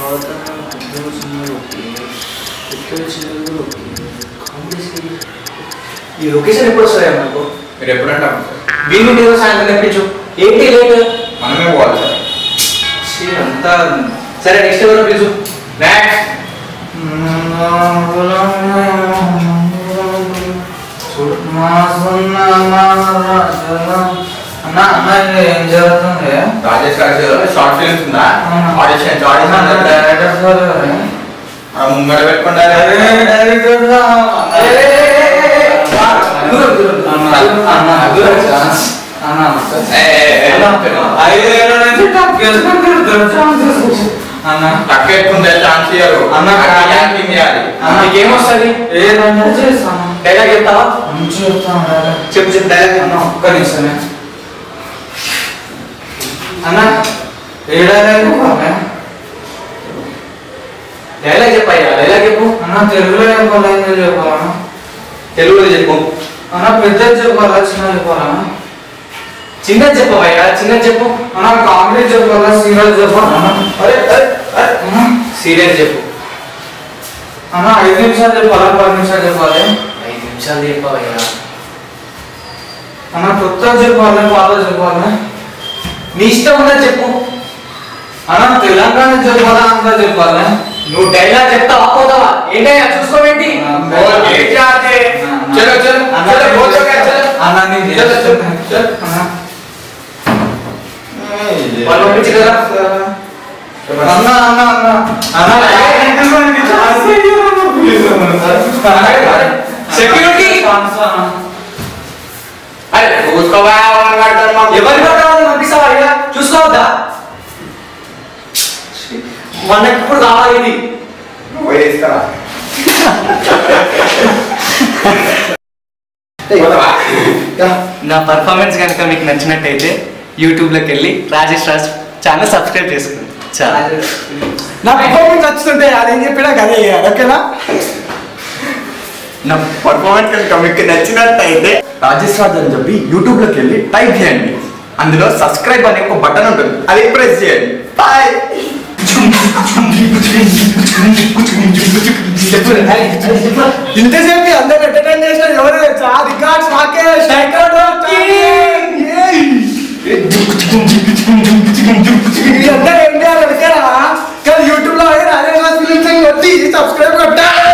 ఈ లొకేషన్ ఎప్పుడు వస్తాయా నాకు? మీరు ఎప్పుడంటే వీళ్ళు ఏదో సాయంత్రం తెప్పించు. ఏంటి లేట్? మనమే పోవాలి సార్. అంతా సరే, నెక్స్ట్ ఎవరో పిలుచు. నెక్స్ట్ ఏం జరుగుతుంది? రాజేష్ గారి షార్ట్ ఫిల్మ్స్ ఉందా? ఆడిషన్ ముంగడ పెట్టుకుంటా. తక్కువెట్టుకుంటే ఛాన్స్ ఇయ్యారు అన్న. యాక్టింగ్ చేయాలి. నీకేమొస్తుంది? ఏదన్నా చేస్తాను. డైలాగ్ చెప్తావా? చెప్పు చెప్పు డైలాగ్. అన్న ఒక్క నిమిషమే అన్న. ఏ డైలాగ్? డైలాగ్ చెప్పయ్యా. డైలాగ్ చెప్పు అన్న. తెలుగులో చెప్పాలా? చెప్పాలన్నా? తెలుగులో చెప్పు అన్న. పెద్ద చెప్పాలా చిన్న చెప్పాలా? చిన్న చెప్పవయ్యా. చిన్న చెప్పు అన్న. కామెడీ చెప్పాలా సీరియల్ చెప్పు? సీరియల్ చెప్పు అన్న. 5 నిమిషాలు చెప్పాలా 10 నిమిషాలు చెప్పాలి? 5 నిమిషాలు చెప్పవయ్యా. అన్న కొత్త చెప్పాలి పాత చెప్పాలి? నీ ఇష్టం ఉన్నది చెప్పు అన్న. తెలంగాణ చెప్పాలా అంతా చెప్పాలి? నువ్వు డైలాగ్ చెప్తావా పోతావా? ఏంటయ్యా చూసుకోవేంటి? సెక్యూరిటీ ఎవరి పంపిస్తావా? చూసుకోవద్దా? మనకి ఇప్పుడు కావాలి ఇది. నా పర్ఫార్మెన్స్ కనుక మీకు నచ్చినట్టయితే యూట్యూబ్లోకి వెళ్ళి రాజేష్ రాజ్ ఛానల్ సబ్స్క్రైబ్ చేసుకోండి. చాలా నా పర్ఫార్మెన్స్ నచ్చుతుంటే అదేం చెప్పినా కానీ ఓకేనా? నా పర్ఫార్మెన్స్ కనుక మీకు నచ్చినట్టయితే రాజేష్ రాజ్ అని చెప్పి యూట్యూబ్లోకి వెళ్ళి టైప్ చేయండి. అందులో సబ్స్క్రైబ్ అనే ఒక బటన్ ఉంటుంది, అది ప్రెస్ చేయండి. బాయ్. ఇంతసేపు అందరూ ఎంటర్టైన్ చేసిన ఎవరు తెలుసా? రికార్డ్స్ రాకేష్ అందరూ ఏం చేయాలి? యూట్యూబ్ లో రాజేష్ ఫిలిమ్స్ కొట్టి సబ్స్క్రైబ్ కొట్టాలి.